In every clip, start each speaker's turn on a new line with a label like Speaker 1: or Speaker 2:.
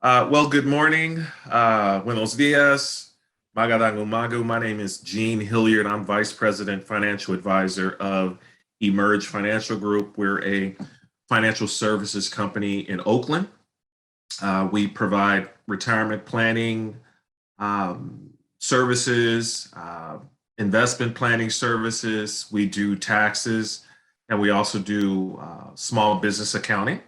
Speaker 1: Well, good morning. Buenos dias. Magandang umaga. My name is Gene Hilliard. I'm Vice President Financial Advisor of Emerge Financial Group. We're a financial services company in Oakland. We provide retirement planning services, investment planning services. We do taxes, and we also do small business accounting.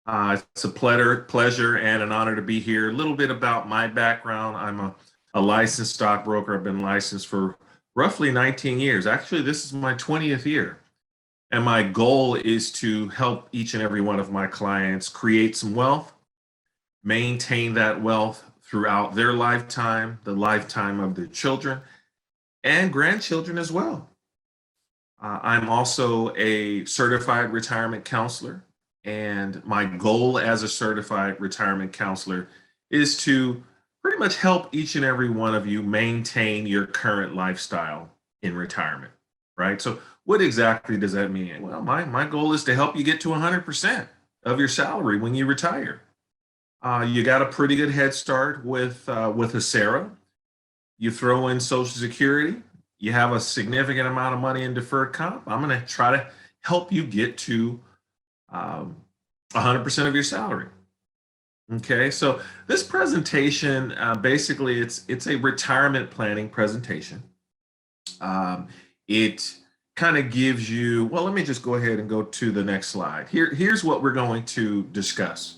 Speaker 1: It's a pleasure and an honor to be here. A little bit about my background. I'm a licensed stockbroker. I've been licensed for roughly 19 years. Actually, this is my 20th year. And my goal is to help each and every one of my clients create some wealth, maintain that wealth throughout their lifetime, the lifetime of their children and grandchildren as well. I'm also a certified retirement counselor. And my goal as a certified retirement counselor is to pretty much help each and every one of you maintain your current lifestyle in retirement, right? So, what exactly does that mean? Well, my goal is to help you get to 100% of your salary when you retire. You got a pretty good head start with a Sarah. You throw in Social Security, you have a significant amount of money in deferred comp. I'm going to try to help you get to 100% of your salary. Okay, so this presentation basically it's a retirement planning presentation. It kind of gives you, well, let me just go ahead and go to the next slide. Here's what we're going to discuss.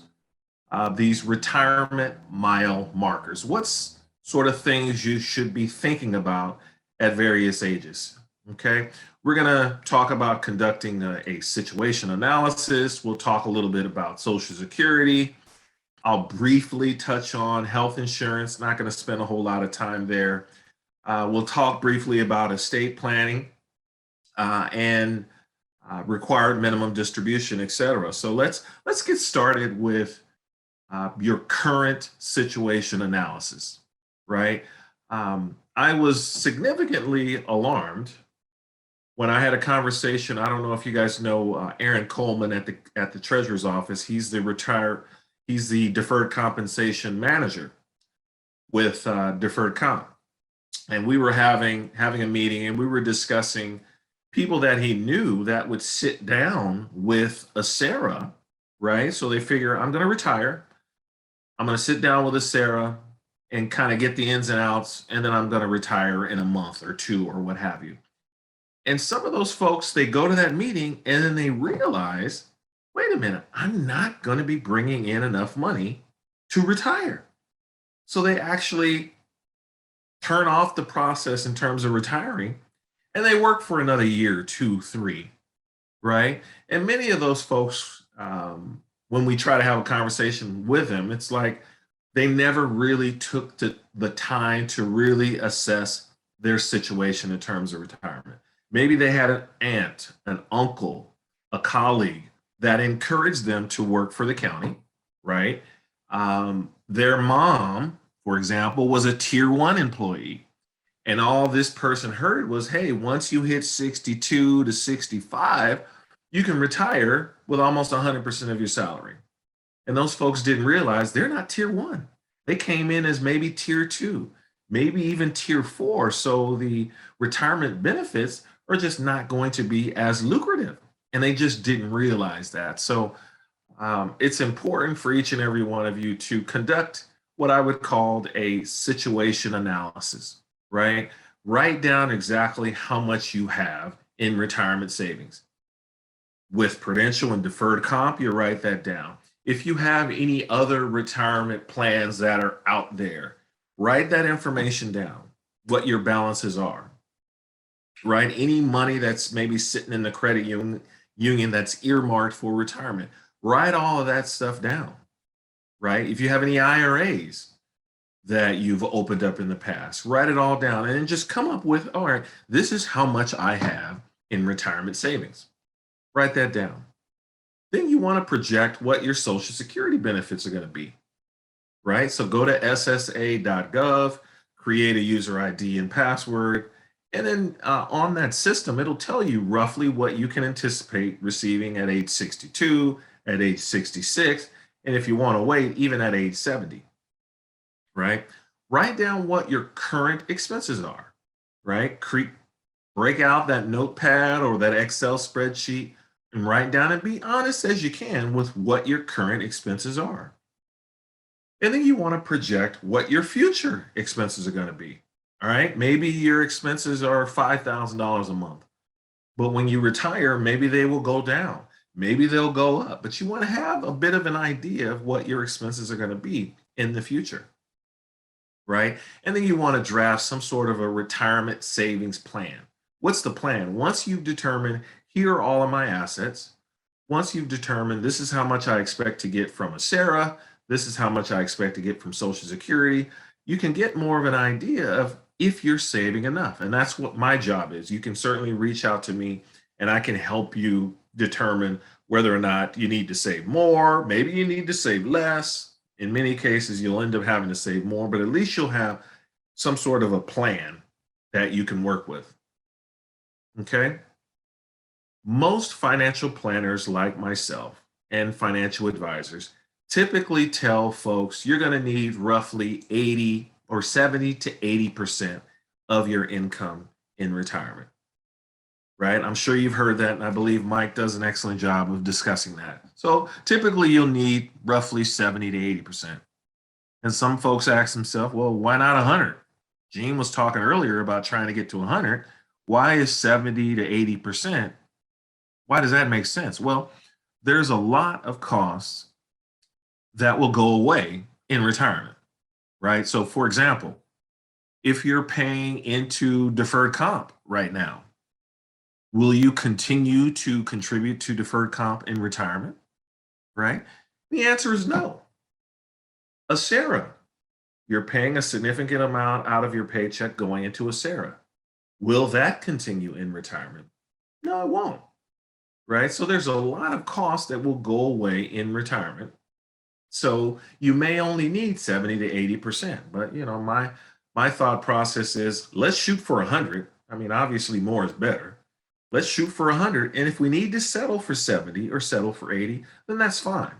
Speaker 1: These retirement mile markers. What's sort of things you should be thinking about at various ages? Okay, we're going to talk about conducting a situation analysis. We'll talk a little bit about Social Security. I'll briefly touch on health insurance, not going to spend a whole lot of time there. We'll talk briefly about estate planning and required minimum distribution, et cetera. So let's get started with your current situation analysis, right? I was significantly alarmed when I had a conversation. I don't know if you guys know Aaron Coleman at the Treasurer's office. He's the deferred compensation manager with deferred comp, and we were having a meeting, and we were discussing people that he knew that would sit down with a Sarah, right? So they figure I'm going to retire. I'm going to sit down with a Sarah and kind of get the ins and outs, and then I'm going to retire in a month or two or what have you. And some of those folks, they go to that meeting and then they realize, wait a minute, I'm not going to be bringing in enough money to retire. So they actually turn off the process in terms of retiring and they work for another year, two, three, right? And many of those folks, when we try to have a conversation with them, it's like they never really took the time to really assess their situation in terms of retirement. Maybe they had an aunt, an uncle, a colleague that encouraged them to work for the county, right? Their mom, for example, was a tier one employee. And all this person heard was, hey, once you hit 62 to 65, you can retire with almost 100% of your salary. And those folks didn't realize they're not tier one. They came in as maybe tier two, maybe even tier four. So the retirement benefits are just not going to be as lucrative. And they just didn't realize that. So it's important for each and every one of you to conduct what I would call a situation analysis, right? Write down exactly how much you have in retirement savings. With Prudential and deferred comp, you write that down. If you have any other retirement plans that are out there, write that information down, what your balances are, right? Any money that's maybe sitting in the credit union that's earmarked for retirement, write all of that stuff down, right? If you have any IRAs that you've opened up in the past, write it all down and then just come up with, all right, this is how much I have in retirement savings. Write that down. Then you want to project what your Social Security benefits are going to be, right? So go to ssa.gov, create a user ID and password, and then on that system, it'll tell you roughly what you can anticipate receiving at age 62, at age 66, And if you want to wait, even at age 70, right? Write down what your current expenses are, right? Break out that notepad or that Excel spreadsheet and write down and be honest as you can with what your current expenses are. And then you want to project what your future expenses are going to be. All right. Maybe your expenses are $5,000 a month, but when you retire, maybe they will go down. Maybe they'll go up, but you want to have a bit of an idea of what your expenses are going to be in the future, right? And then you want to draft some sort of a retirement savings plan. What's the plan? Once you've determined here are all of my assets, once you've determined this is how much I expect to get from a Sarah, this is how much I expect to get from Social Security, you can get more of an idea of if you're saving enough. And that's what my job is. You can certainly reach out to me and I can help you determine whether or not you need to save more. Maybe you need to save less. In many cases, you'll end up having to save more, but at least you'll have some sort of a plan that you can work with. Okay. Most financial planners like myself and financial advisors typically tell folks you're going to need roughly 80 or 70 to 80% of your income in retirement, right? I'm sure you've heard that, and I believe Mike does an excellent job of discussing that. So typically you'll need roughly 70 to 80%. And some folks ask themselves, well, why not 100? Gene was talking earlier about trying to get to 100. Why is 70 to 80%? Why does that make sense? Well, there's a lot of costs that will go away in retirement, right? So, for example, if you're paying into deferred comp right now, will you continue to contribute to deferred comp in retirement, right? The answer is no. A Sarah, you're paying a significant amount out of your paycheck going into a Sarah. Will that continue in retirement? No, it won't, right? So there's a lot of costs that will go away in retirement. So you may only need 70 to 80%, but my thought process is let's shoot for 100. I mean, obviously more is better. Let's shoot for 100, and if we need to settle for 70 or settle for 80, then that's fine.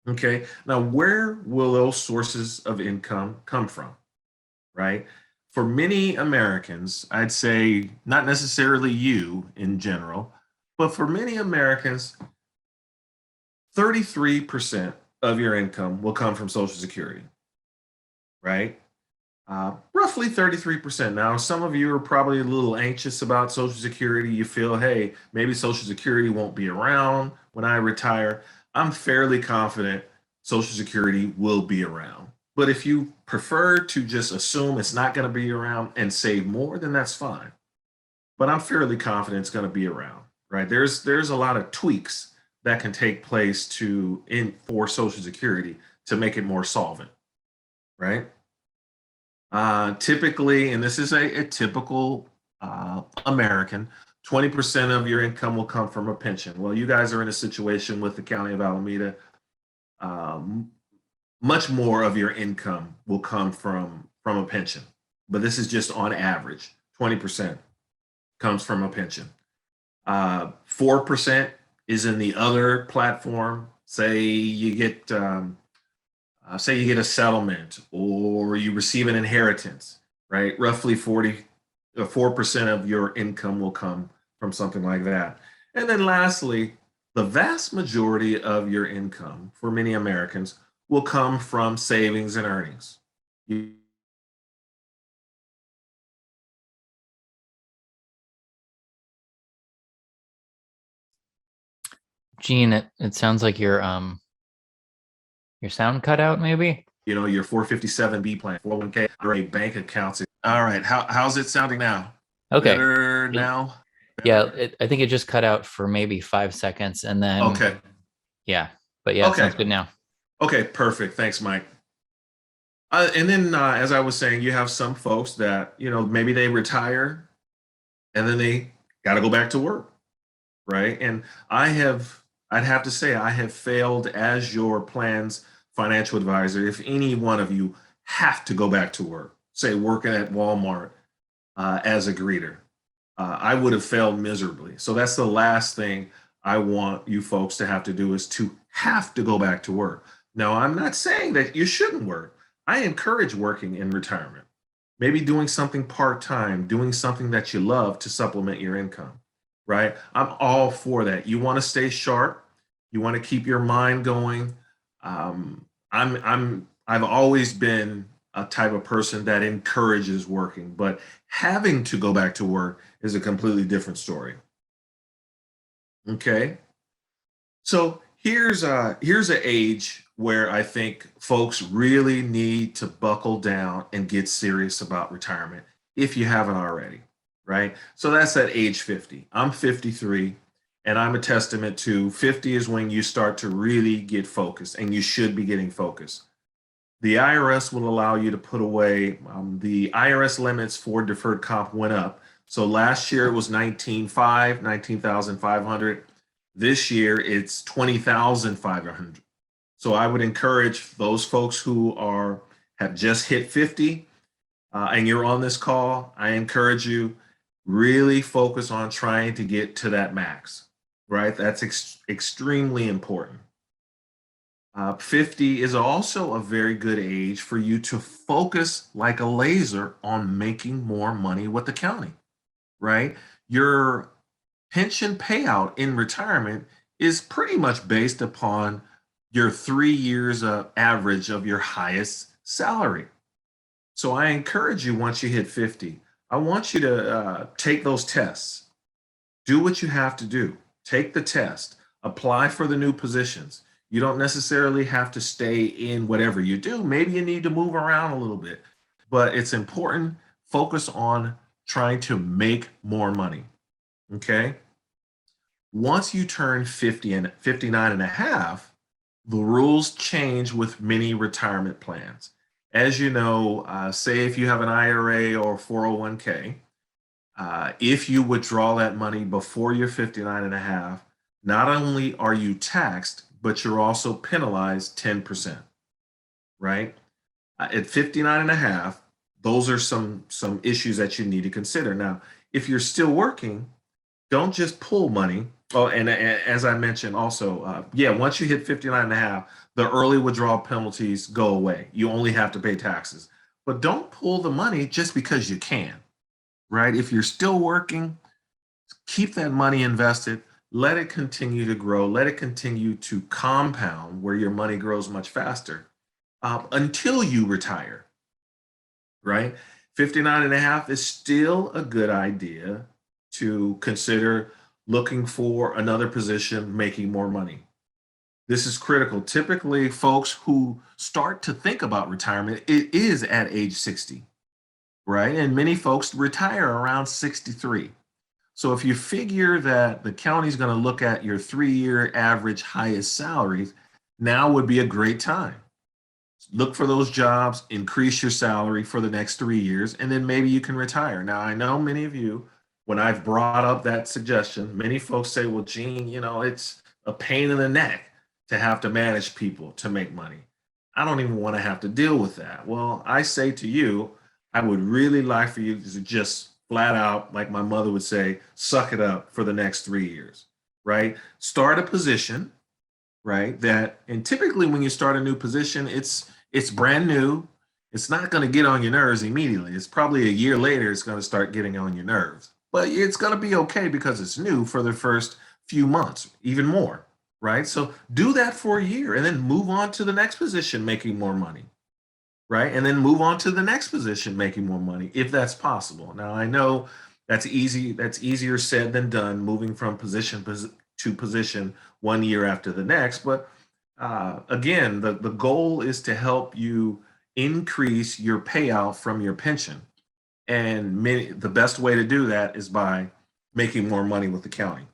Speaker 1: Okay? Now, where will those sources of income come from, right? For many Americans, I'd say not necessarily you in general, but for many Americans, 33% of your income will come from Social Security, right? Roughly 33%. Now, some of you are probably a little anxious about Social Security. You feel, hey, maybe Social Security won't be around when I retire. I'm fairly confident Social Security will be around. But if you prefer to just assume it's not going to be around and save more, then that's fine. But I'm fairly confident it's going to be around, right? There's a lot of tweaks that can take place for Social Security to make it more solvent, right? Typically, and this is a typical American, 20% of your income will come from a pension. Well, you guys are in a situation with the County of Alameda. Um, Much more of your income will come from a pension, but this is just on average. 20% comes from a pension. 4% is in the other platform. Say you get a settlement or you receive an inheritance, right? Roughly 4% of your income will come from something like that. And then lastly, the vast majority of your income for many Americans will come from savings and earnings.
Speaker 2: Gene, it sounds like your sound cut out maybe.
Speaker 1: Your 457B plan, 401k, or a bank account. All right, how's it sounding now?
Speaker 2: Okay.
Speaker 1: Better now?
Speaker 2: Yeah, I think it just cut out for maybe 5 seconds and then
Speaker 1: Okay.
Speaker 2: yeah, but yeah, it
Speaker 1: Okay.
Speaker 2: sounds good now.
Speaker 1: Okay, perfect. Thanks, Mike. And then, as I was saying, you have some folks that, maybe they retire and then they got to go back to work, right? And I'd have to say, I have failed as your plan's financial advisor. If any one of you have to go back to work, say working at Walmart as a greeter, I would have failed miserably. So that's the last thing I want you folks to have to do is to have to go back to work. Now, I'm not saying that you shouldn't work. I encourage working in retirement. Maybe doing something part-time, doing something that you love to supplement your income, right? I'm all for that. You want to stay sharp. You want to keep your mind going. I've always been a type of person that encourages working, but having to go back to work is a completely different story. Okay. So here's an age where I think folks really need to buckle down and get serious about retirement if you haven't already, right? So that's at age 50. I'm 53, and I'm a testament to 50 is when you start to really get focused, and you should be getting focused. The IRS will allow you to put away, the IRS limits for deferred comp went up. So last year it was 19,500. This year it's 20,500. So I would encourage those folks who have just hit 50, and you're on this call. I encourage you really focus on trying to get to that max, right? That's extremely important. 50 is also a very good age for you to focus like a laser on making more money with the county, right? Your pension payout in retirement is pretty much based upon your 3 years of average of your highest salary. So I encourage you, once you hit 50, I want you to take those tests. Do what you have to do. Take the test. Apply for the new positions. You don't necessarily have to stay in whatever you do. Maybe you need to move around a little bit, but it's important. Focus on trying to make more money. Okay. Once you turn 50 and 59 and a half, the rules change with many retirement plans. As you know, say if you have an IRA or 401k, if you withdraw that money before you're 59 and a half, not only are you taxed, but you're also penalized 10%, right? At 59 and a half, those are some issues that you need to consider. Now, if you're still working, don't just pull money. Oh, and as I mentioned also, yeah, once you hit 59 and a half, the early withdrawal penalties go away. You only have to pay taxes. But don't pull the money just because you can, right? If you're still working, keep that money invested, let it continue to grow, let it continue to compound where your money grows much faster until you retire, right? 59 and a half is still a good idea to consider looking for another position, making more money. This is critical. Typically, folks who start to think about retirement, it is at age 60, right? And many folks retire around 63. So if you figure that the county's going to look at your 3 year average highest salaries, now would be a great time. Look for those jobs, increase your salary for the next 3 years, and then maybe you can retire. Now, I know many of you, when I've brought up that suggestion, many folks say, well, Gene, it's a pain in the neck to have to manage people to make money. I don't even want to have to deal with that. Well, I say to you, I would really like for you to just flat out, like my mother would say, suck it up for the next 3 years, right? Start a position, right? And typically when you start a new position, it's brand new. It's not going to get on your nerves immediately. It's probably a year later it's going to start getting on your nerves. But it's going to be okay because it's new for the first few months, even more, right? So do that for a year and then move on to the next position making more money, right? And then move on to the next position making more money if that's possible. Now, I know that's easy. That's easier said than done, moving from position to position 1 year after the next. But again, the goal is to help you increase your payout from your pension. And the best way to do that is by making more money with the county.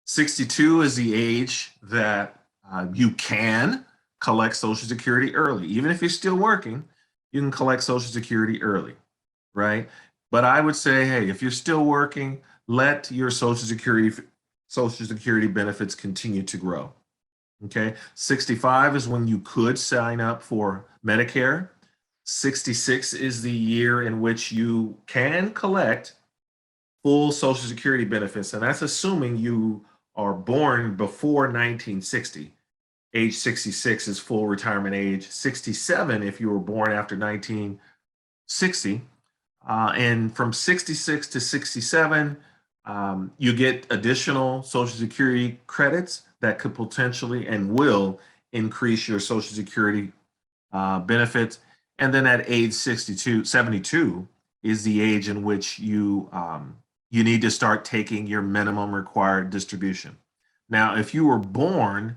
Speaker 1: 62 is the age that you can collect Social Security early. Even if you're still working, you can collect Social Security early, right? But I would say, hey, if you're still working, let your Social Security benefits continue to grow. Okay. 65 is when you could sign up for Medicare. 66 is the year in which you can collect full Social Security benefits. And that's assuming you are born before 1960, age 66 is full retirement age. 67 if you were born after 1960. And from 66 to 67, you get additional Social Security credits that could potentially and will increase your Social Security benefits. And then at age 72 is the age in which you need to start taking your minimum required distribution. Now, if you were born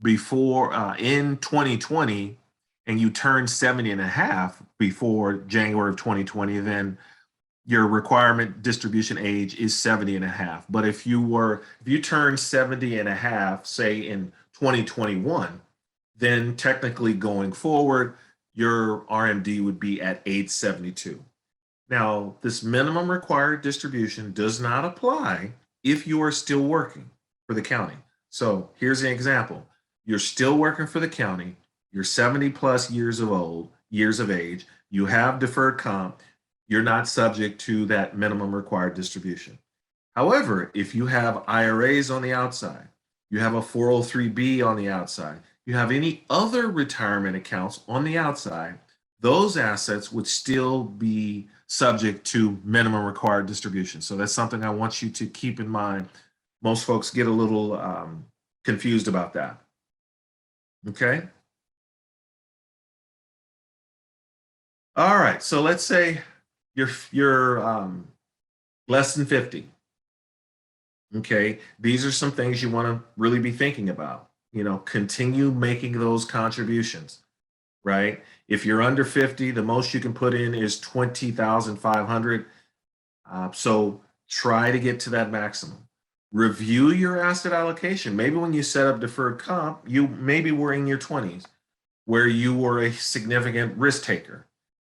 Speaker 1: before in 2020 and you turned 70 and a half before January of 2020, then your requirement distribution age is 70 and a half. But if you turned 70 and a half, say in 2021, then technically going forward, your RMD would be at age 72. Now, this minimum required distribution does not apply if you are still working for the county. So here's an example. You're still working for the county, you're 70 plus years of age, you have deferred comp, you're not subject to that minimum required distribution. However, if you have IRAs on the outside, you have a 403B on the outside, you have any other retirement accounts on the outside, those assets would still be subject to minimum required distribution. So that's something I want you to keep in mind. Most folks get a little confused about that. Okay. All right. So let's say you're less than 50. Okay. These are some things you want to really be thinking about. Continue making those contributions, right? If you're under 50, the most you can put in is 20,500. So try to get to that maximum. Review your asset allocation. Maybe when you set up deferred comp, you maybe were in your 20s where you were a significant risk taker.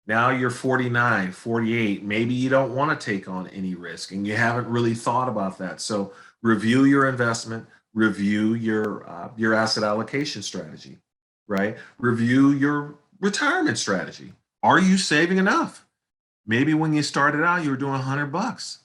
Speaker 1: Now you're 49, 48. Maybe you don't want to take on any risk and you haven't really thought about that. So review your investment, review your asset allocation strategy, right? Review your retirement strategy. Are you saving enough? Maybe when you started out, you were doing $100,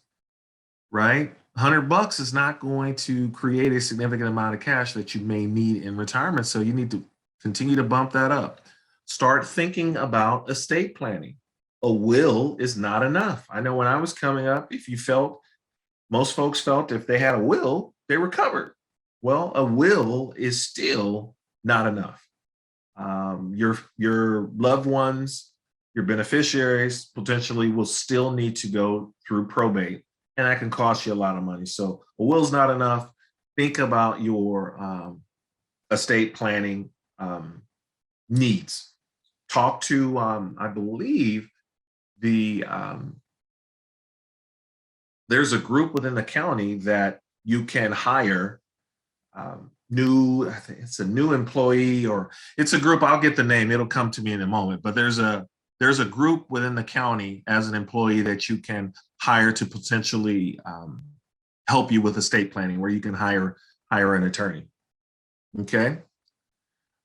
Speaker 1: right? $100 is not going to create a significant amount of cash that you may need in retirement. So you need to continue to bump that up. Start thinking about estate planning. A will is not enough. I know when I was coming up, most folks felt if they had a will, they were covered. Well, a will is still not enough. Your loved ones, your beneficiaries potentially will still need to go through probate, and that can cost you a lot of money. So a will's not enough. Think about your estate planning needs. Talk to, I believe, the there's a group within the county that you can hire I think it's a new employee, or it's a group. I'll get the name. It'll come to me in a moment. But there's a group within the county as an employee that you can hire to potentially help you with estate planning, where you can hire an attorney. Okay.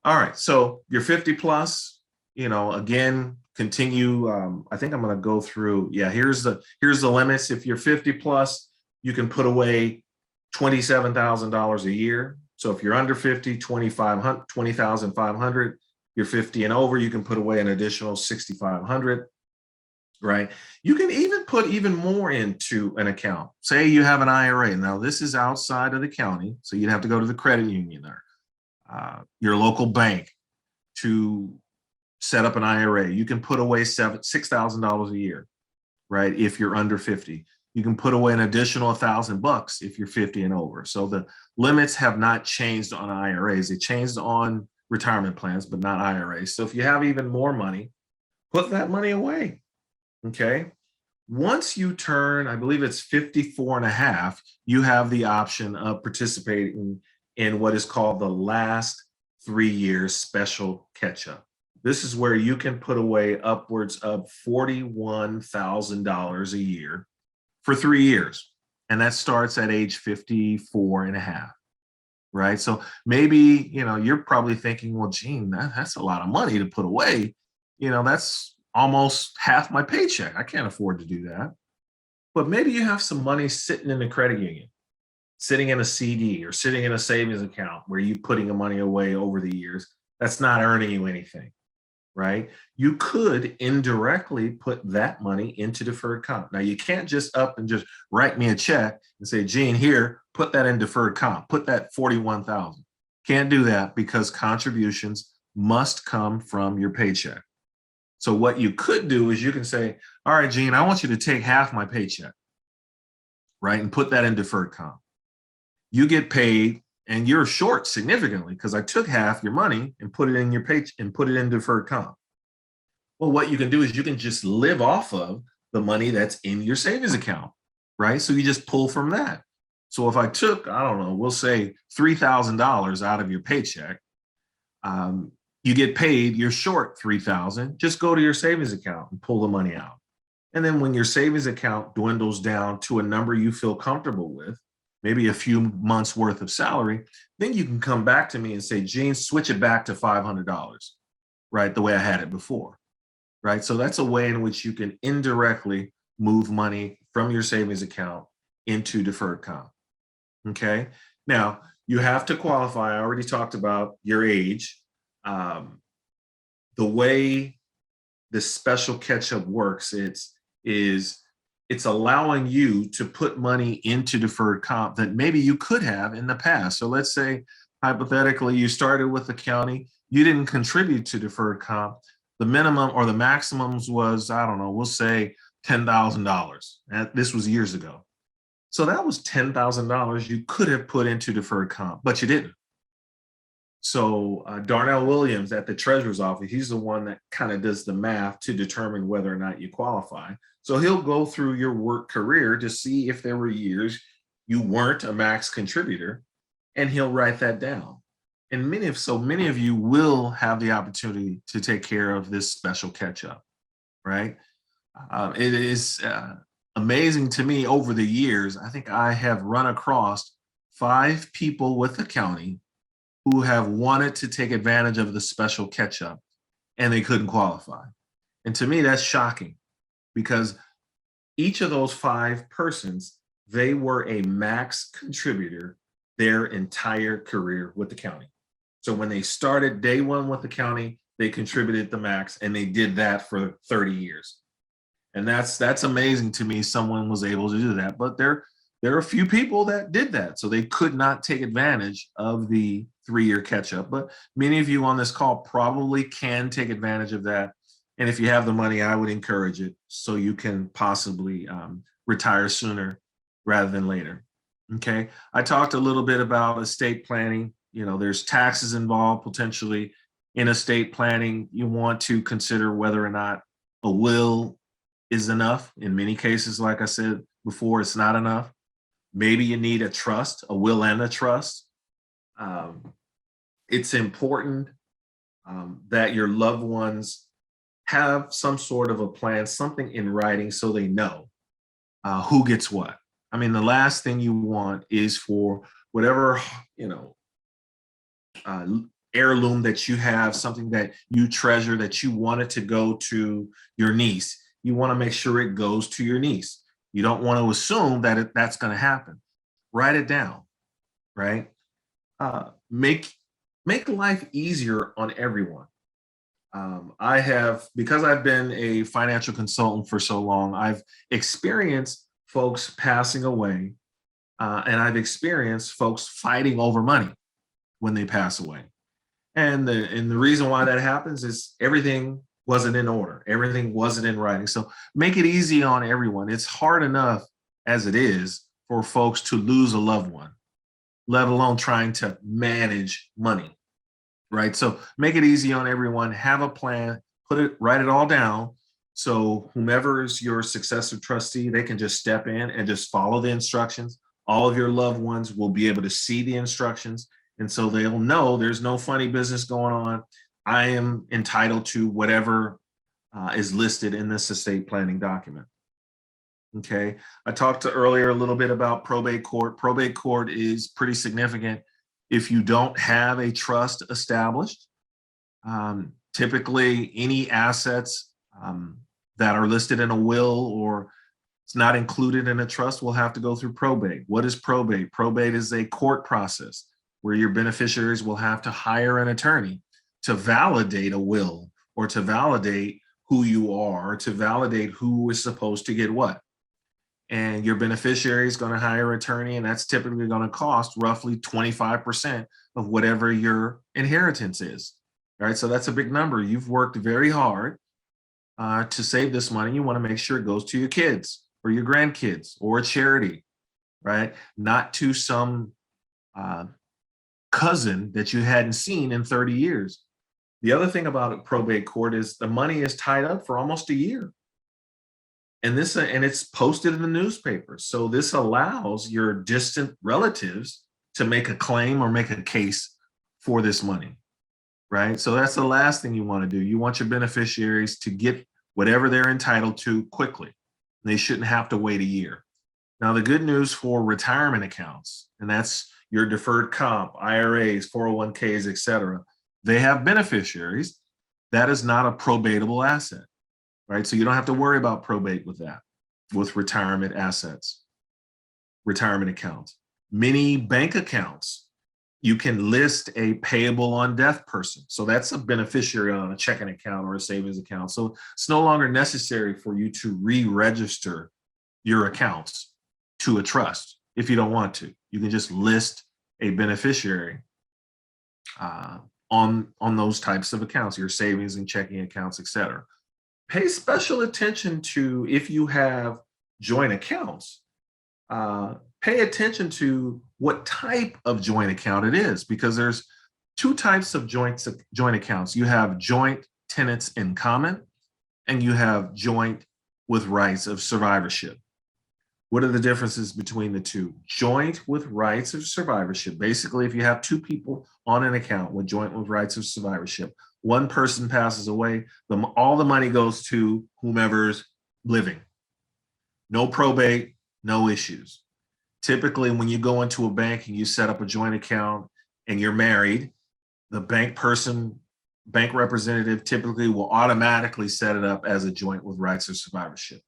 Speaker 1: All right. So you're 50 plus. Again, continue. I think I'm going to go through. Yeah. Here's the limits. If you're 50 plus, you can put away $27,000 a year. So if you're under 50, 20,500. You're 50 and over, you can put away an additional 6,500. Right? You can even put even more into an account. Say you have an IRA. Now this is outside of the county, so you'd have to go to the credit union or your local bank to set up an IRA. You can put away $6,000 a year, right? If you're under 50. You can put away an additional $1,000 if you're 50 and over. So the limits have not changed on IRAs. They changed on retirement plans, but not IRAs. So if you have even more money, put that money away. Okay. Once you turn, I believe it's 54 and a half, you have the option of participating in what is called the last 3 years special catch-up. This is where you can put away upwards of $41,000 a year for 3 years. And that starts at age 54 and a half, right? So maybe, you're probably thinking, well, Gene, that's a lot of money to put away. That's almost half my paycheck. I can't afford to do that. But maybe you have some money sitting in the credit union. sitting in a CD or sitting in a savings account where you're putting the money away over the years, that's not earning you anything, right? You could indirectly put that money into deferred comp. Now, you can't just up and just write me a check and say, Gene, here, put that in deferred comp, put that 41,000. Can't do that because contributions must come from your paycheck. So what you could do is you can say, all right, Gene, I want you to take half my paycheck, right? And put that in deferred comp. You get paid and you're short significantly because I took half your money and put it in your paycheck and put it in deferred comp. Well, what you can do is you can just live off of the money that's in your savings account, right? So you just pull from that. So if I took, I don't know, we'll say $3,000 out of your paycheck, you get paid, you're short 3,000, just go to your savings account and pull the money out. And then when your savings account dwindles down to a number you feel comfortable with, maybe a few months worth of salary, then you can come back to me and say, Gene, switch it back to $500, right? The way I had it before, right? So that's a way in which you can indirectly move money from your savings account into deferred comp, okay? Now, you have to qualify. I already talked about your age. The way the special catch-up works, it's allowing you to put money into deferred comp that maybe you could have in the past. So let's say, hypothetically, you started with the county, you didn't contribute to deferred comp. The minimum or the maximums was, I don't know, we'll say $10,000. This was years ago. So that was $10,000 you could have put into deferred comp, but you didn't. So Darnell Williams at the treasurer's office, he's the one that kind of does the math to determine whether or not you qualify. So he'll go through your work career to see if there were years you weren't a max contributor, and he'll write that down. And many of you will have the opportunity to take care of this special catch-up, right? It is amazing to me over the years. I think I have run across 5 people with the county who have wanted to take advantage of the special catch-up and they couldn't qualify. And to me, that's shocking because each of those 5 persons, they were a max contributor their entire career with the county. So when they started day one with the county, they contributed the max and they did that for 30 years. And that's amazing to me. Someone was able to do that, but there are a few people that did that. So they could not take advantage of the 3-year catch-up, but many of you on this call probably can take advantage of that. And if you have the money, I would encourage it so you can possibly retire sooner rather than later. Okay. I talked a little bit about estate planning. You know, there's taxes involved potentially in estate planning. You want to consider whether or not a will is enough. In many cases, like I said before, it's not enough. Maybe you need a trust, a will and a trust. It's important that your loved ones have some sort of a plan, something in writing so they know who gets what. I mean, the last thing you want is for whatever, heirloom that you have, something that you treasure that you want it to go to your niece. You want to make sure it goes to your niece. You don't want to assume that that's going to happen. Write it down, right? Make life easier on everyone. Because I've been a financial consultant for so long, I've experienced folks passing away, and I've experienced folks fighting over money when they pass away. And the reason why that happens is everything wasn't in order. Everything wasn't in writing. So make it easy on everyone. It's hard enough as it is for folks to lose a loved one, let alone trying to manage money, right? So make it easy on everyone. Have a plan, write it all down. So whomever is your successor trustee, they can just step in and just follow the instructions. All of your loved ones will be able to see the instructions. And so they'll know there's no funny business going on. I am entitled to whatever is listed in this estate planning document. Okay. I talked earlier a little bit about probate court. Probate court is pretty significant if you don't have a trust established. Typically, any assets that are listed in a will or it's not included in a trust, we'll have to go through probate. What is probate? Probate is a court process where your beneficiaries will have to hire an attorney to validate a will or to validate who you are, to validate who is supposed to get what. And your beneficiary is going to hire an attorney, and that's typically going to cost roughly 25% of whatever your inheritance is. All right, so that's a big number. You've worked very hard to save this money. You want to make sure it goes to your kids or your grandkids or a charity, right? Not to some cousin that you hadn't seen in 30 years. The other thing about a probate court is the money is tied up for almost a year. And it's posted in the newspaper. So this allows your distant relatives to make a claim or make a case for this money, right? So that's the last thing you want to do. You want your beneficiaries to get whatever they're entitled to quickly. They shouldn't have to wait a year. Now, the good news for retirement accounts, and that's your deferred comp, IRAs, 401ks, et cetera, they have beneficiaries. That is not a probatable asset, right? So you don't have to worry about probate with that, with retirement assets, retirement accounts. Many bank accounts, you can list a payable on death person. So that's a beneficiary on a checking account or a savings account. So it's no longer necessary for you to re-register your accounts to a trust if you don't want to. You can just list a beneficiary on those types of accounts, your savings and checking accounts, et cetera. Pay special attention to, if you have joint accounts, pay attention to what type of joint account it is, because there's two types of joint accounts. You have joint tenants in common, and you have joint with rights of survivorship. What are the differences between the two? Joint with rights of survivorship. Basically, if you have two people on an account with joint with rights of survivorship, one person passes away, all the money goes to whomever's living. No probate, no issues. Typically, when you go into a bank and you set up a joint account and you're married, the bank representative typically will automatically set it up as a joint with rights of survivorship.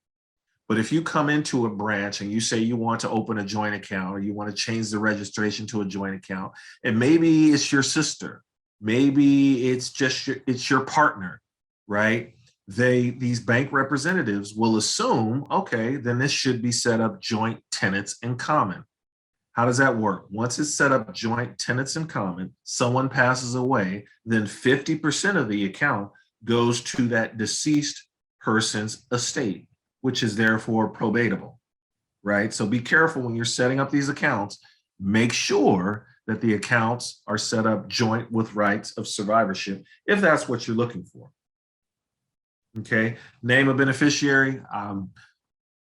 Speaker 1: But if you come into a branch and you say you want to open a joint account, or you want to change the registration to a joint account, and maybe it's your sister, maybe it's just your partner, right? These bank representatives will assume, okay, then this should be set up joint tenants in common. How does that work? Once it's set up joint tenants in common, someone passes away, then 50% of the account goes to that deceased person's estate, which is therefore probatable, right? So be careful when you're setting up these accounts. Make sure that the accounts are set up joint with rights of survivorship, if that's what you're looking for. Okay, name a beneficiary.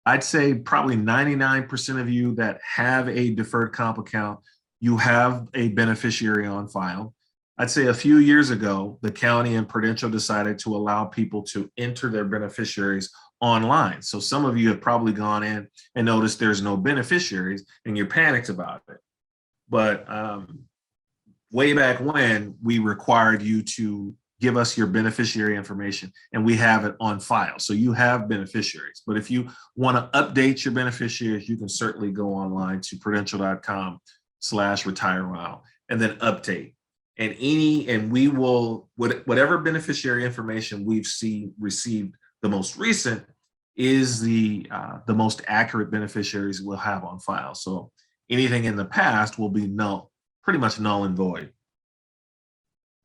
Speaker 1: I'd say probably 99% of you that have a deferred comp account, you have a beneficiary on file. I'd say a few years ago, the county and Prudential decided to allow people to enter their beneficiaries online. So some of you have probably gone in and noticed there's no beneficiaries and you're panicked about it. But way back when, we required you to give us your beneficiary information, and we have it on file. So you have beneficiaries. But if you want to update your beneficiaries, you can certainly go online to prudential.com/retirewile and then update. And we will, whatever beneficiary information we've received the most recent is the most accurate beneficiaries we'll have on file. So anything in the past will be pretty much null and void.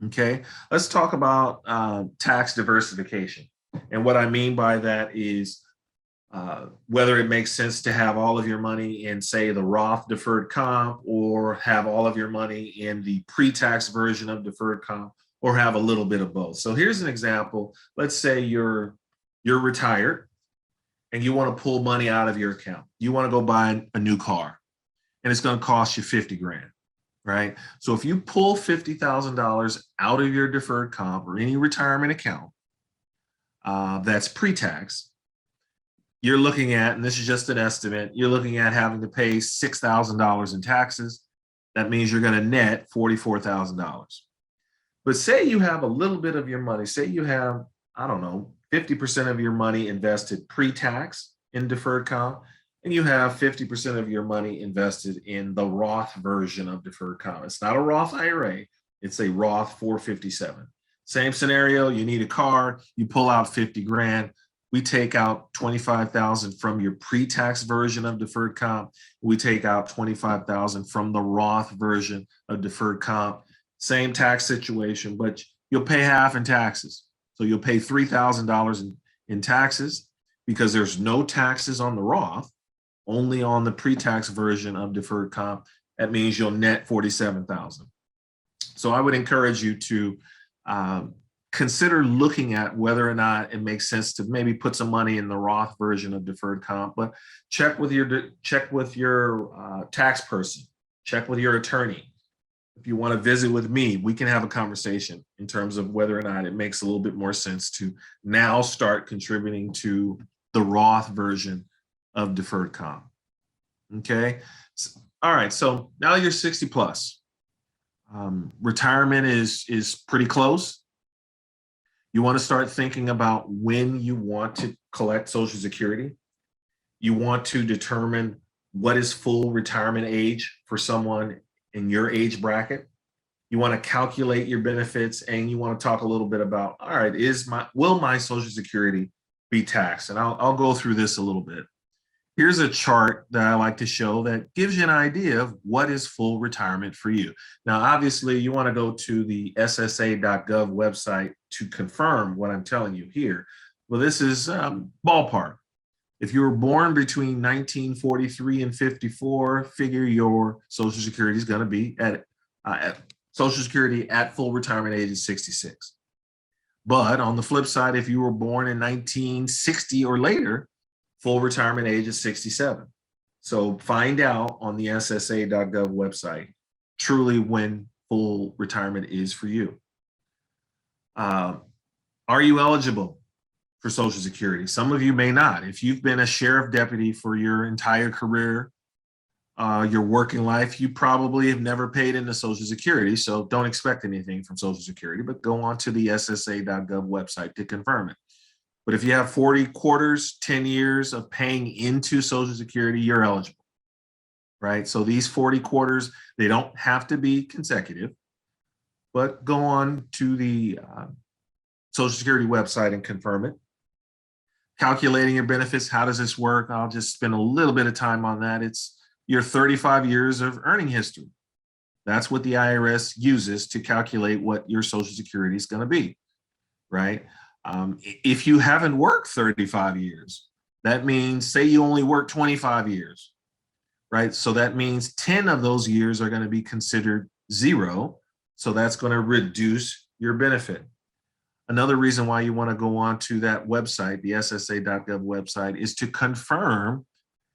Speaker 1: Okay, let's talk about tax diversification. And what I mean by that is whether it makes sense to have all of your money in, say, the Roth deferred comp, or have all of your money in the pre-tax version of deferred comp, or have a little bit of both. So here's an example. Let's say you're retired and you want to pull money out of your account. You want to go buy a new car, and it's going to cost you 50 grand. Right? So if you pull $50,000 out of your deferred comp or any retirement account that's pre-tax, you're looking at, and this is just an estimate, you're looking at having to pay $6,000 in taxes. That means you're going to net $44,000. But say you have a little bit of your money, say you have, I don't know, 50% of your money invested pre-tax, in deferred comp, and you have 50% of your money invested in the Roth version of deferred comp. It's not a Roth IRA, it's a Roth 457. Same scenario, you need a car, you pull out 50 grand. We take out 25,000 from your pre-tax version of deferred comp. We take out 25,000 from the Roth version of deferred comp. Same tax situation, but you'll pay half in taxes. So you'll pay $3,000 in taxes because there's no taxes on the Roth, only on the pre-tax version of deferred comp. That means you'll net 47,000. So I would encourage you to consider looking at whether or not it makes sense to maybe put some money in the Roth version of deferred comp, but check with your tax person, check with your attorney. If you want to visit with me, we can have a conversation in terms of whether or not it makes a little bit more sense to now start contributing to the Roth version of deferred comp. Okay. All right. So now you're 60 plus. Retirement is pretty close. You want to start thinking about when you want to collect Social Security. You want to determine what is full retirement age for someone in your age bracket. You want to calculate your benefits, and you want to talk a little bit about, all right, will my Social Security be taxed? And I'll go through this a little bit. Here's a chart that I like to show that gives you an idea of what is full retirement for you. Now, obviously, you want to go to the ssa.gov website to confirm what I'm telling you here. Well, this is ballpark. If you were born between 1943 and 54, figure your Social Security is going to be at Social Security at full retirement age is 66. But on the flip side, if you were born in 1960 or later, full retirement age is 67. So find out on the ssa.gov website truly when full retirement is for you. Are you eligible for Social Security? Some of you may not. If you've been a sheriff deputy for your entire career, your working life, you probably have never paid into Social Security. So don't expect anything from Social Security, but go on to the ssa.gov website to confirm it. But if you have 40 quarters, 10 years of paying into Social Security, you're eligible, right? So these 40 quarters, they don't have to be consecutive, but go on to the Social Security website and confirm it. Calculating your benefits, how does this work? I'll just spend a little bit of time on that. It's your 35 years of earning history. That's what the IRS uses to calculate what your Social Security is going to be, right? If you haven't worked 35 years, that means, say you only work 25 years, right? So that means 10 of those years are going to be considered zero. So that's going to reduce your benefit. Another reason why you want to go on to that website, the ssa.gov website, is to confirm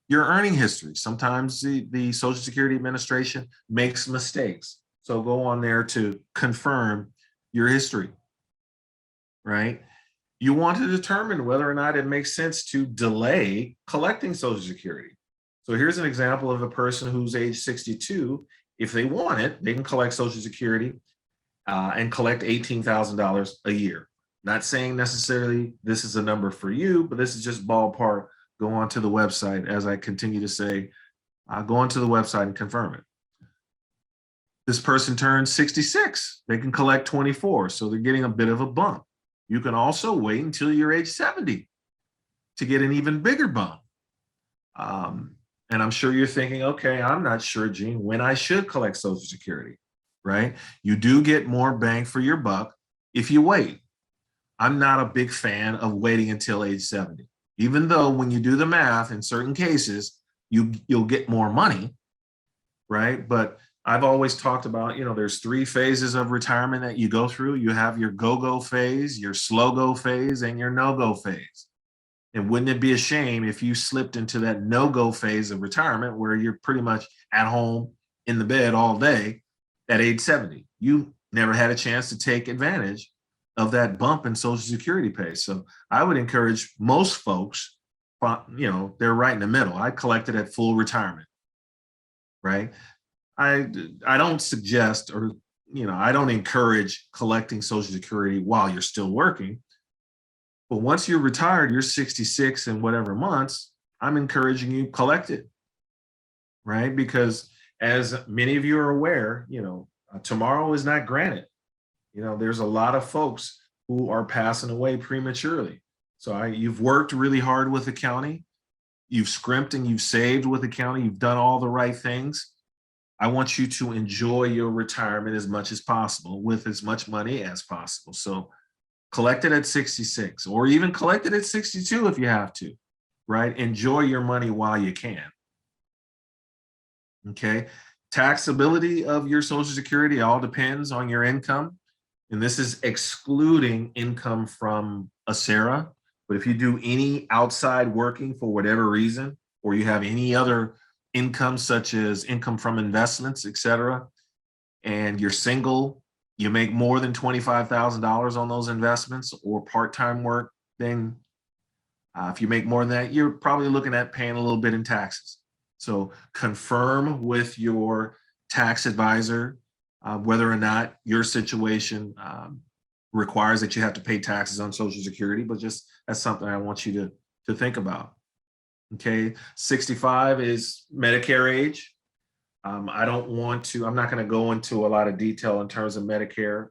Speaker 1: your earning history. Sometimes the Social Security Administration makes mistakes. So go on there to confirm your history, right? You want to determine whether or not it makes sense to delay collecting Social Security. So here's an example of a person who's age 62. If they want it, they can collect Social Security and collect $18,000 a year. Not saying necessarily this is a number for you, but this is just ballpark. Go on to the website, as I continue to say, go onto the website and confirm it. This person turns 66. They can collect 24, so they're getting a bit of a bump. You can also wait until you're age 70 to get an even bigger bump. And I'm sure you're thinking, okay, I'm not sure, Gene, when I should collect Social Security, right? You do get more bang for your buck if you wait. I'm not a big fan of waiting until age 70, even though when you do the math, in certain cases, you'll get more money, right? But I've always talked about, there's 3 phases of retirement that you go through. You have your go-go phase, your slow-go phase, and your no-go phase. And wouldn't it be a shame if you slipped into that no-go phase of retirement where you're pretty much at home in the bed all day at age 70? You never had a chance to take advantage of that bump in Social Security pay. So I would encourage most folks, they're right in the middle. I collected at full retirement, right? I don't suggest I don't encourage collecting Social Security while you're still working. But once you're retired, you're 66 and whatever months, I'm encouraging you, collect it, right? Because as many of you are aware, tomorrow is not granted. There's a lot of folks who are passing away prematurely. So you've worked really hard with the county. You've scrimped and you've saved with the county. You've done all the right things. I want you to enjoy your retirement as much as possible with as much money as possible. So collect it at 66 or even collect it at 62 if you have to, right? Enjoy your money while you can. Okay. Taxability of your Social Security all depends on your income. And this is excluding income from a SARA. But if you do any outside working for whatever reason, or you have any other income, such as income from investments, et cetera, and you're single, you make more than $25,000 on those investments or part-time work, then if you make more than that, you're probably looking at paying a little bit in taxes. So confirm with your tax advisor whether or not your situation requires that you have to pay taxes on Social Security, but just that's something I want you to think about. Okay, 65 is Medicare age. I'm not going to go into a lot of detail in terms of Medicare.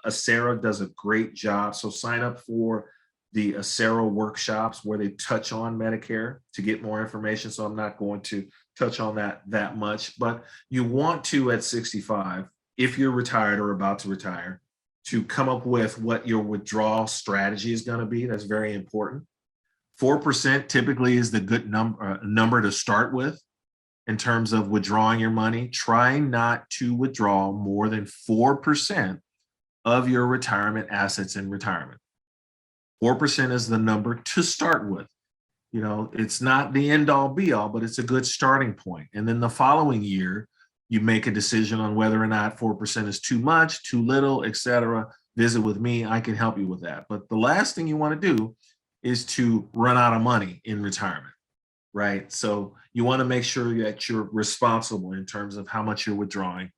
Speaker 1: ACERA does a great job. So sign up for the ACERA workshops where they touch on Medicare to get more information. So I'm not going to touch on that much, but you want to at 65, if you're retired or about to retire, to come up with what your withdrawal strategy is going to be. That's very important. 4% typically is the good number to start with in terms of withdrawing your money. Try not to withdraw more than 4% of your retirement assets in retirement. 4% is the number to start with. It's not the end all be all, but it's a good starting point. And then the following year, you make a decision on whether or not 4% is too much, too little, etc. Visit with me. I can help you with that. But the last thing you want to do is to run out of money in retirement, right? So you want to make sure that you're responsible in terms of how much you're withdrawing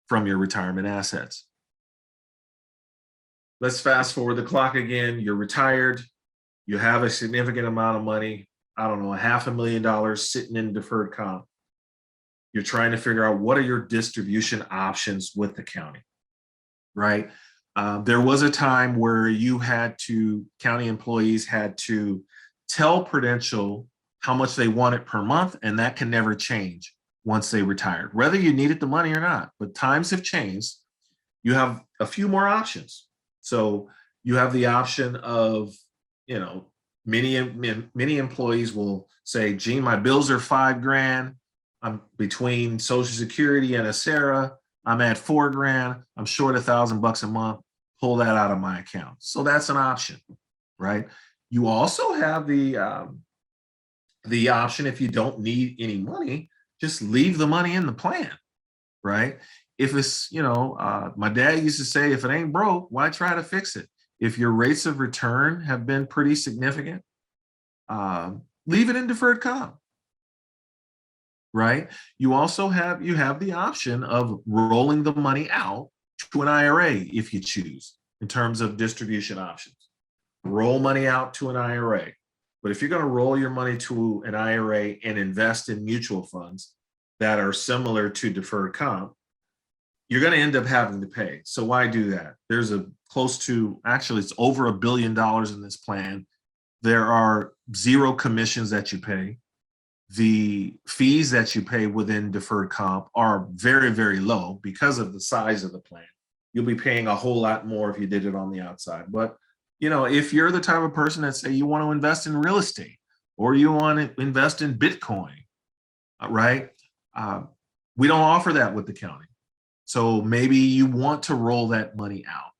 Speaker 1: from your retirement assets. Let's fast forward the clock again. You're retired. You have a significant amount of money, I don't know, $500,000 sitting in deferred comp. You're trying to figure out what are your distribution options with the county, right? There was a time where county employees had to tell Prudential how much they wanted per month, and that can never change once they retired, whether you needed the money or not. But times have changed. You have a few more options. So you have the option of, many employees will say, Gene, my bills are $5,000. I'm between Social Security and ACERA. I'm at $4,000. I'm short $1,000 a month. Pull that out of my account. So that's an option, right? You also have the option, if you don't need any money, just leave the money in the plan, right? If it's, my dad used to say, if it ain't broke, why try to fix it? If your rates of return have been pretty significant, leave it in deferred comp, right? You have the option of rolling the money out to an IRA if you choose, in terms of distribution options. Roll money out to an IRA. But if you're going to roll your money to an IRA and invest in mutual funds that are similar to deferred comp, you're going to end up having to pay. So why do that? There's it's over $1 billion in this plan. There are 0 commissions that you pay. The fees that you pay within deferred comp are very, very low because of the size of the plan. You'll be paying a whole lot more if you did it on the outside. But, if you're the type of person that say you want to invest in real estate or you want to invest in Bitcoin, right? We don't offer that with the county. So maybe you want to roll that money out,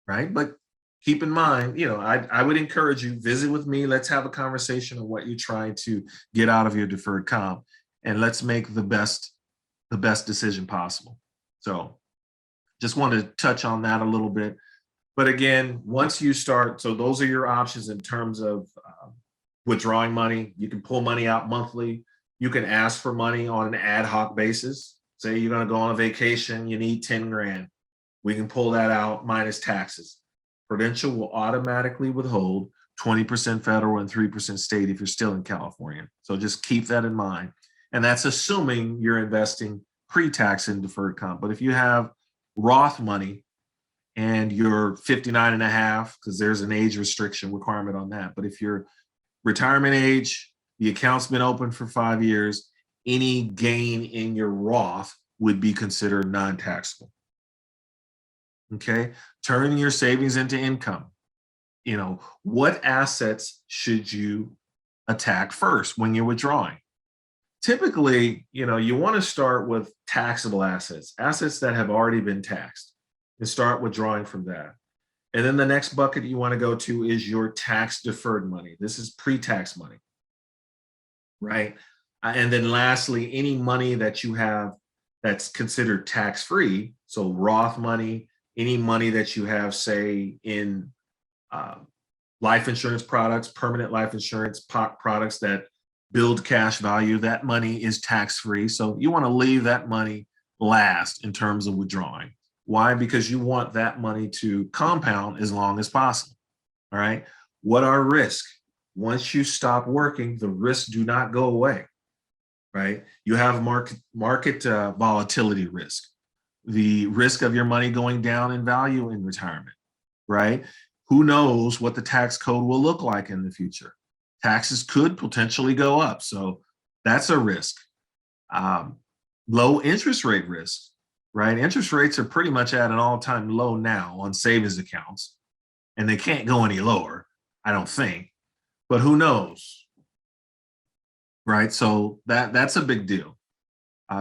Speaker 1: right? But keep in mind, I would encourage you, visit with me. Let's have a conversation on what you're trying to get out of your deferred comp, and let's make the best decision possible. So just want to touch on that a little bit. But again, once you start, so those are your options in terms of withdrawing money. You can pull money out monthly. You can ask for money on an ad hoc basis. Say you're going to go on a vacation, you need 10 grand. We can pull that out minus taxes. Prudential will automatically withhold 20% federal and 3% state if you're still in California. So just keep that in mind. And that's assuming you're investing pre-tax in deferred comp. But if you have Roth money and you're 59 and a half, because there's an age restriction requirement on that. But if you're retirement age, the account's been open for 5 years, any gain in your Roth would be considered non-taxable. Okay, turning your savings into income. You know, what assets should you attack first when you're withdrawing? Typically, you know, you want to start with taxable assets, assets that have already been taxed, and start withdrawing from that. And then the next bucket you want to go to is your tax deferred money. This is pre-tax money, right? And then lastly, any money that you have that's considered tax-free, so Roth money, any money that you have, say, in life insurance products, permanent life insurance products that build cash value, that money is tax-free. So you want to leave that money last in terms of withdrawing. Why? Because you want that money to compound as long as possible. All right. What are risks? Once you stop working, the risks do not go away. Right. You have market volatility risk, the risk of your money going down in value in retirement. Right. Who knows what the tax code will look like in the future? Taxes could potentially go up. So that's a risk. Low interest rate risk, right? Interest rates are pretty much at an all-time low now on savings accounts, and they can't go any lower, I don't think, but who knows, right? So that's a big deal.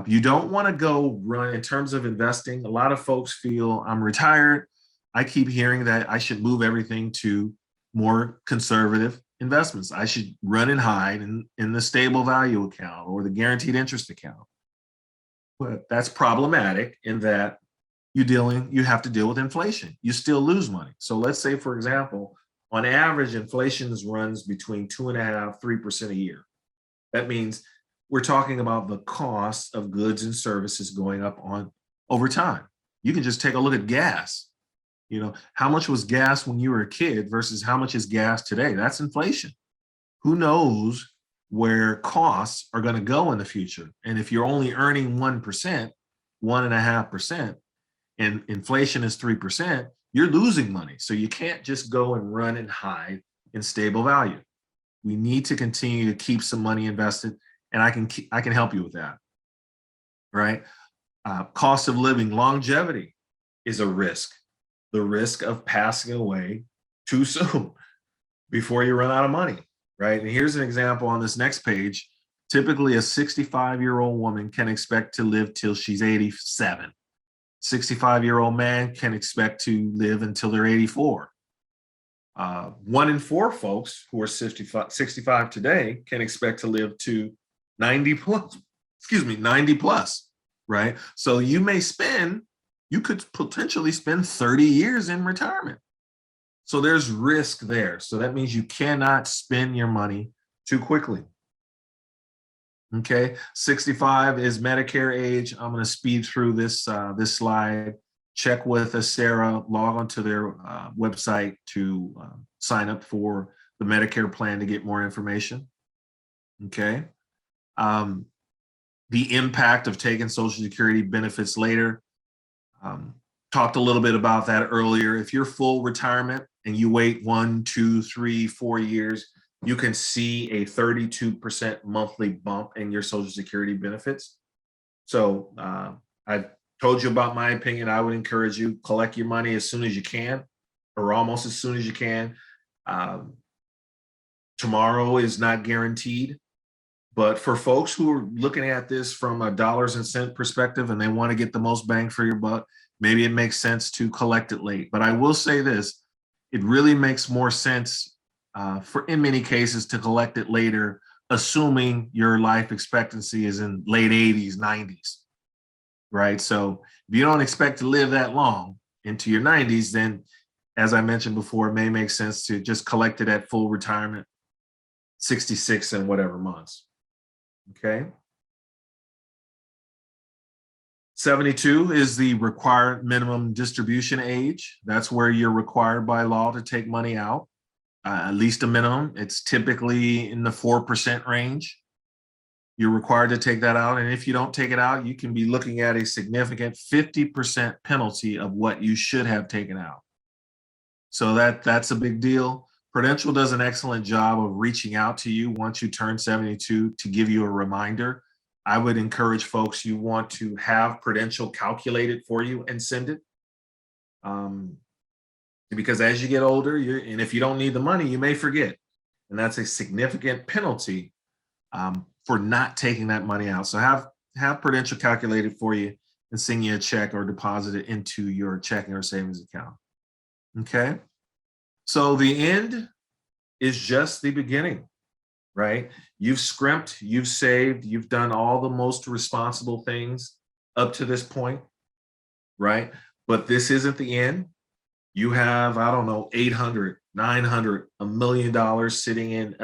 Speaker 1: You don't want to go run in terms of investing. A lot of folks feel I'm retired. I keep hearing that I should move everything to more conservative investments. I should run and hide in the stable value account or the guaranteed interest account. But that's problematic in that you have to deal with inflation. You still lose money. So let's say, for example, on average, inflation runs between 2.5%, 3% a year. That means we're talking about the cost of goods and services going up on over time. You can just take a look at gas. You know, how much was gas when you were a kid versus how much is gas today? That's inflation. Who knows where costs are going to go in the future? And if you're only earning 1%, 1.5%, and inflation is 3%, you're losing money. So you can't just go and run and hide in stable value. We need to continue to keep some money invested, and I can help you with that. Right? Cost of living, longevity is a risk. The risk of passing away too soon before you run out of money, right? And here's an example on this next page. Typically, a 65-year-old woman can expect to live till she's 87. 65-year-old man can expect to live until they're 84. 1 in 4 folks who are 65 today can expect to live to 90 plus, right? So you could potentially spend 30 years in retirement. So there's risk there. So that means you cannot spend your money too quickly. Okay, 65 is Medicare age. I'm going to speed through this slide. Check with Sarah, log onto their website to sign up for the Medicare plan to get more information. Okay. The impact of taking Social Security benefits later. Talked a little bit about that earlier. If you're full retirement and you wait 1, 2, 3, 4 years, you can see a 32% monthly bump in your Social Security benefits. So I told you about my opinion. I would encourage you, collect your money as soon as you can, or almost as soon as you can. Tomorrow is not guaranteed. But for folks who are looking at this from a dollars and cent perspective and they want to get the most bang for your buck, maybe it makes sense to collect it late. But I will say this, it really makes more sense in many cases to collect it later, assuming your life expectancy is in late 80s, 90s, right? So if you don't expect to live that long into your 90s, then as I mentioned before, it may make sense to just collect it at full retirement, 66 and whatever months. Okay. 72 is the required minimum distribution age. That's where you're required by law to take money out. at least a minimum. It's typically in the 4% range. You're required to take that out. And if you don't take it out, you can be looking at a significant 50% penalty of what you should have taken out. So that's a big deal. Prudential does an excellent job of reaching out to you once you turn 72 to give you a reminder. I would encourage folks, you want to have Prudential calculate it for you and send it. Because as you get older, and if you don't need the money, you may forget. And that's a significant penalty for not taking that money out. So have Prudential calculate it for you and send you a check or deposit it into your checking or savings account. Okay. So the end is just the beginning, right? You've scrimped, you've saved, you've done all the most responsible things up to this point, right? But this isn't the end. You have, I don't know, 800, 900, $1 million sitting in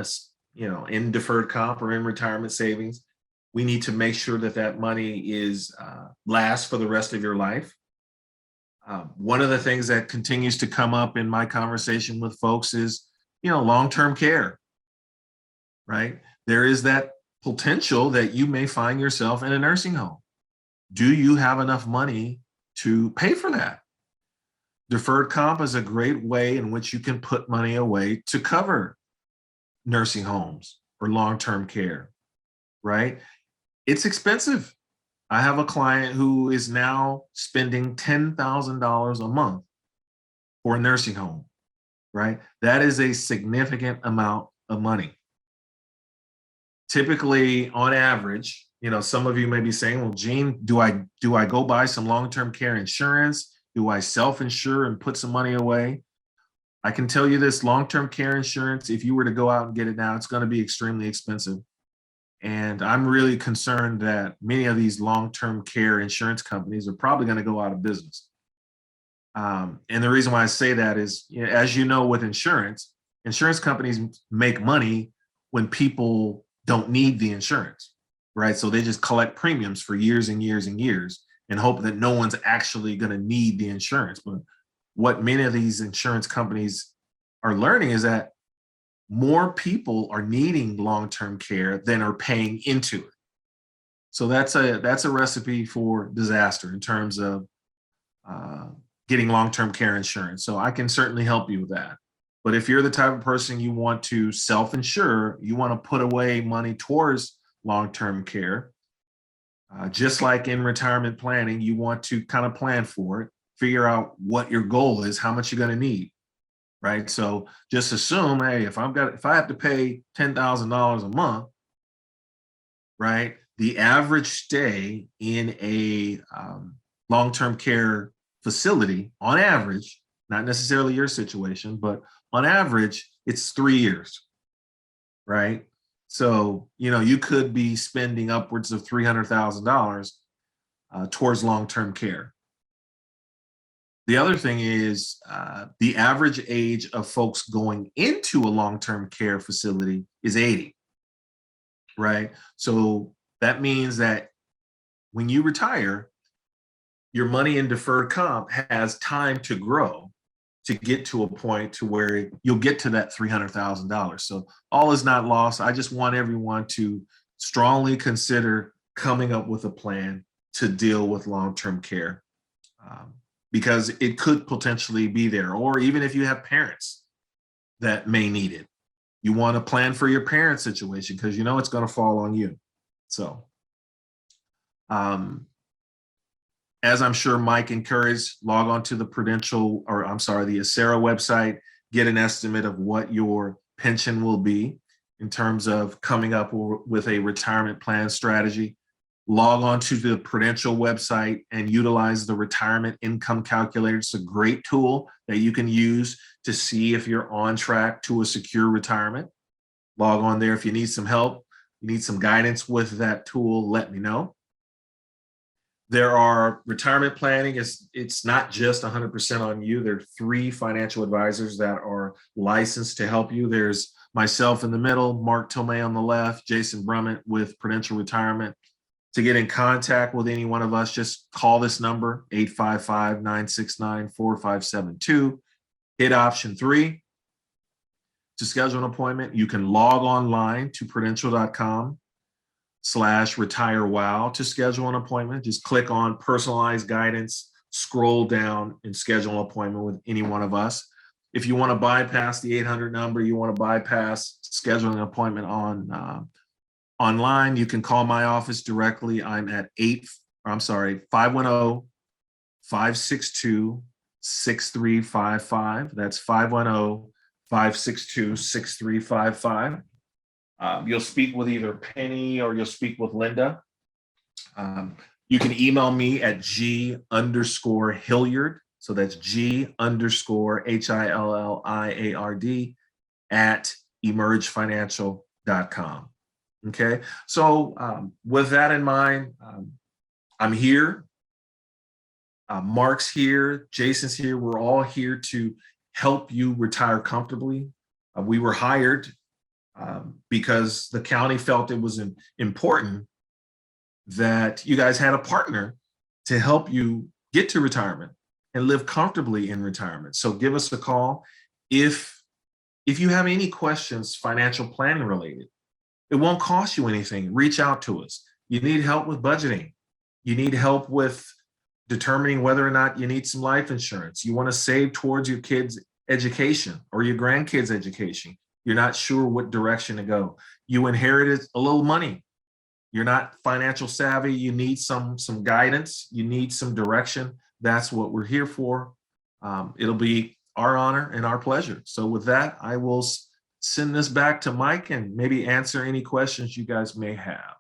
Speaker 1: in deferred comp or in retirement savings. We need to make sure that that money is lasts for the rest of your life. One of the things that continues to come up in my conversation with folks is, long-term care, right? There is that potential that you may find yourself in a nursing home. Do you have enough money to pay for that? Deferred comp is a great way in which you can put money away to cover nursing homes or long-term care, right? It's expensive. I have a client who is now spending $10,000 a month for a nursing home, right? That is a significant amount of money. Typically, on average, some of you may be saying, well, Gene, do I go buy some long-term care insurance? Do I self-insure and put some money away? I can tell you this, long-term care insurance, if you were to go out and get it now, it's going to be extremely expensive. And I'm really concerned that many of these long-term care insurance companies are probably going to go out of business. And the reason why I say that is, as you know, with insurance companies make money when people don't need the insurance, right? So they just collect premiums for years and years and years and hope that no one's actually going to need the insurance. But what many of these insurance companies are learning is that more people are needing long-term care than are paying into it. So that's a recipe for disaster in terms of getting long-term care insurance. So I can certainly help you with that. But if you're the type of person you want to self-insure, you want to put away money towards long-term care, just like in retirement planning, you want to kind of plan for it, figure out what your goal is, how much you're going to need. Right. So just assume, hey, if I have to pay $10,000 a month, right, the average stay in a long-term care facility, on average, not necessarily your situation, but on average, it's 3 years. Right. So, you could be spending upwards of $300,000 towards long-term care. The other thing is the average age of folks going into a long-term care facility is 80, right? So that means that when you retire, your money in deferred comp has time to grow to get to a point to where you'll get to that $300,000. So all is not lost. I just want everyone to strongly consider coming up with a plan to deal with long-term care. Because it could potentially be there. Or even if you have parents that may need it, you want to plan for your parent situation because it's going to fall on you. So, as I'm sure Mike encouraged, log on to the the Acera website, get an estimate of what your pension will be in terms of coming up with a retirement plan strategy. Log on to the Prudential website and utilize the retirement income calculator. It's a great tool that you can use to see if you're on track to a secure retirement. Log on there. If you need some help, you need some guidance with that tool, let me know. There are retirement planning. It's not just 100% on you. There are 3 financial advisors that are licensed to help you. There's myself in the middle, Mark Tomei on the left, Jason Brummett with Prudential Retirement. To get in contact with any one of us, just call this number, 855-969-4572. Hit option 3. to schedule an appointment, you can log online to prudential.com/retirewow to schedule an appointment. Just click on personalized guidance, scroll down, and schedule an appointment with any one of us. If you want to bypass the 800 number, you want to bypass scheduling an appointment online, you can call my office directly. I'm at 510-562-6355. That's 510-562-6355. You'll speak with either Penny or you'll speak with Linda. You can email me at G_Hilliard. So that's G_HILLIARD at emergefinancial.com. Okay. So with that in mind, I'm here. Mark's here. Jason's here. We're all here to help you retire comfortably. We were hired because the county felt it was important that you guys had a partner to help you get to retirement and live comfortably in retirement. So give us a call if you have any questions financial planning related. It won't cost you anything. Reach out to us. You need help with budgeting. You need help with determining whether or not you need some life insurance. You want to save towards your kids' education or your grandkids' education. You're not sure what direction to go. You inherited a little money. You're not financial savvy. You need some guidance. You need some direction. That's what we're here for. It'll be our honor and our pleasure. So with that, I will send this back to Mike and maybe answer any questions you guys may have.